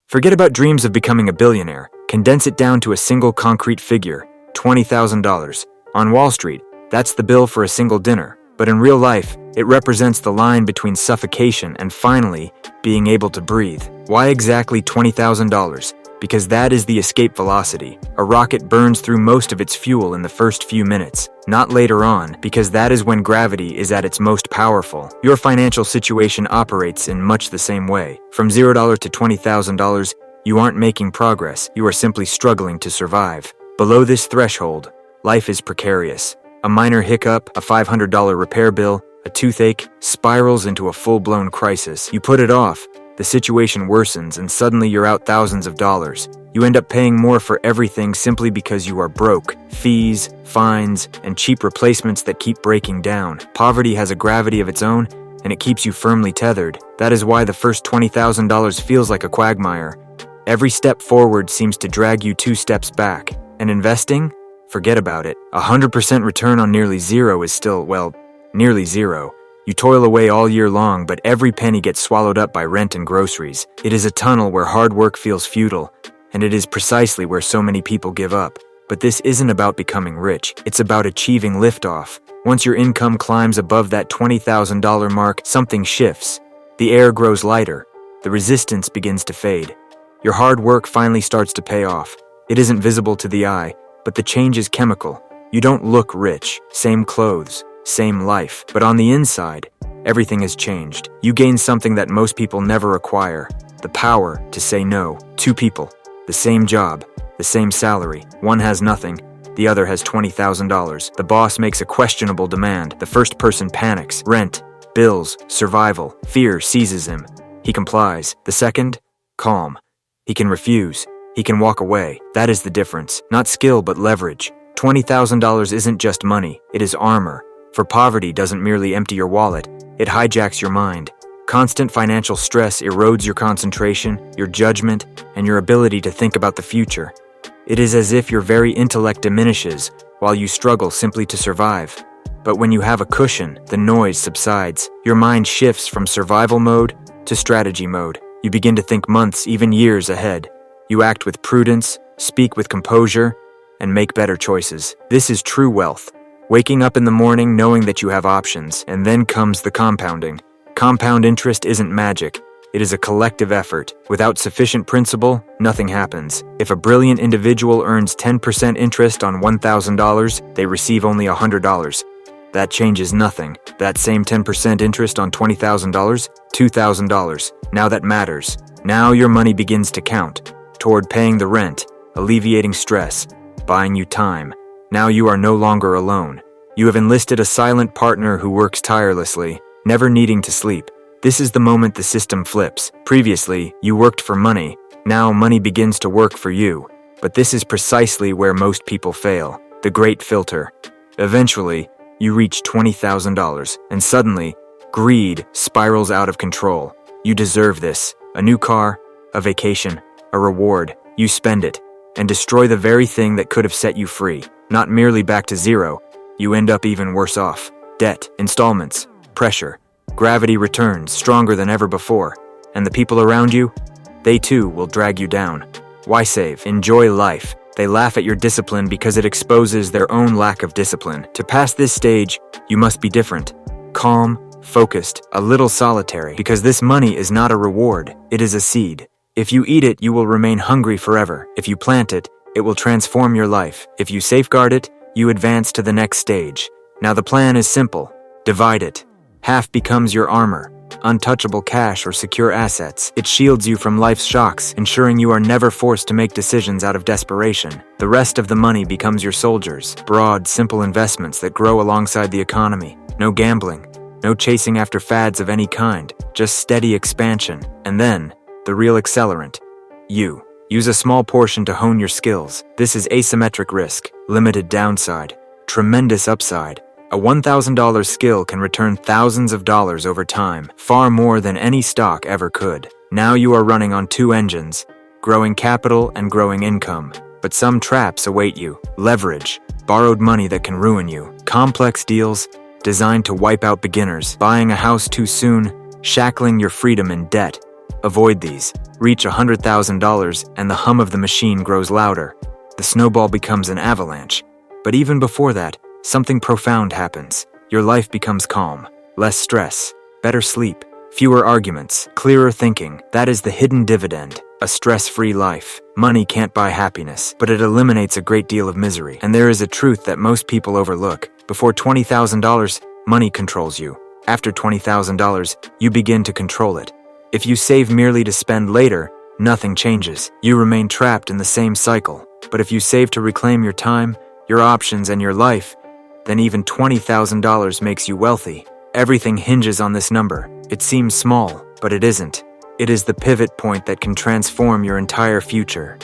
Forget about dreams of becoming a billionaire. Condense it down to a single concrete figure, $20,000. On Wall Street, that's the bill for a single dinner. But in real life, it represents the line between suffocation and finally being able to breathe. Why exactly $20,000? Because that is the escape velocity. A rocket burns through most of its fuel in the first few minutes, not later on, because that is when gravity is at its most powerful. Your financial situation operates in much the same way. From $0 to $20,000, you aren't making progress, you are simply struggling to survive. Below this threshold, life is precarious. A minor hiccup, a $500 repair bill, a toothache, spirals into a full-blown crisis. You put it off, the situation worsens, and suddenly you're out thousands of dollars. You end up paying more for everything simply because you are broke. Fees, fines, and cheap replacements that keep breaking down. Poverty has a gravity of its own, and it keeps you firmly tethered. That is why the first $20,000 feels like a quagmire. Every step forward seems to drag you 2 steps back. And investing? Forget about it. 100% return on nearly zero is still, well, nearly zero. You toil away all year long, but every penny gets swallowed up by rent and groceries. It is a tunnel where hard work feels futile, and it is precisely where so many people give up. But this isn't about becoming rich. It's about achieving liftoff. Once your income climbs above that $20,000 mark, something shifts. The air grows lighter. The resistance begins to fade. Your hard work finally starts to pay off. It isn't visible to the eye, but the change is chemical. You don't look rich. Same clothes, same life. But on the inside, everything has changed. You gain something that most people never acquire. The power to say no. 2 people, the same job, the same salary. One has nothing, the other has $20,000. The boss makes a questionable demand. The first person panics. Rent, bills, survival. Fear seizes him. He complies. The second, calm. He can refuse. He can walk away. That is the difference. Not skill, but leverage. $20,000 isn't just money. It is armor. For poverty doesn't merely empty your wallet. It hijacks your mind. Constant financial stress erodes your concentration, your judgment, and your ability to think about the future. It is as if your very intellect diminishes while you struggle simply to survive. But when you have a cushion, the noise subsides. Your mind shifts from survival mode to strategy mode. You begin to think months, even years ahead. You act with prudence, speak with composure, and make better choices. This is true wealth. Waking up in the morning knowing that you have options, and then comes the compounding. Compound interest isn't magic. It is a collective effort. Without sufficient principle, nothing happens. If a brilliant individual earns 10% interest on $1,000, they receive only $100. That changes nothing. That same 10% interest on $20,000, $2,000. Now that matters. Now your money begins to count. Toward paying the rent, alleviating stress, buying you time. Now you are no longer alone. You have enlisted a silent partner who works tirelessly, never needing to sleep. This is the moment the system flips. Previously, you worked for money. Now money begins to work for you. But this is precisely where most people fail. The great filter. Eventually, you reach $20,000, and suddenly, greed spirals out of control. You deserve this. A new car, a vacation, a reward. You spend it, and destroy the very thing that could have set you free. Not merely back to zero, you end up even worse off. Debt, installments, pressure. Gravity returns, stronger than ever before. And the people around you? They too will drag you down. Why save? Enjoy life. They laugh at your discipline because it exposes their own lack of discipline. To pass this stage, you must be different. Calm, focused, a little solitary. Because this money is not a reward, it is a seed. If you eat it, you will remain hungry forever. If you plant it, it will transform your life. If you safeguard it, you advance to the next stage. Now the plan is simple. Divide it. Half becomes your armor, untouchable cash or secure assets. It shields you from life's shocks, ensuring you are never forced to make decisions out of desperation. The rest of the money becomes your soldiers, broad, simple investments that grow alongside the economy. No gambling, no chasing after fads of any kind, just steady expansion. And then, the real accelerant, you. Use a small portion to hone your skills. This is asymmetric risk, limited downside, tremendous upside. A $1,000 skill can return thousands of dollars over time, far more than any stock ever could. Now you are running on 2 engines, growing capital and growing income. But some traps await you. Leverage, borrowed money that can ruin you. Complex deals, designed to wipe out beginners. Buying a house too soon, shackling your freedom in debt. Avoid these. Reach $100,000 and the hum of the machine grows louder. The snowball becomes an avalanche. But even before that, something profound happens. Your life becomes calm. Less stress. Better sleep. Fewer arguments. Clearer thinking. That is the hidden dividend. A stress-free life. Money can't buy happiness, but it eliminates a great deal of misery. And there is a truth that most people overlook. Before $20,000, money controls you. After $20,000, you begin to control it. If you save merely to spend later, nothing changes. You remain trapped in the same cycle. But if you save to reclaim your time, your options, and your life, then even $20,000 makes you wealthy. Everything hinges on this number. It seems small, but it isn't. It is the pivot point that can transform your entire future.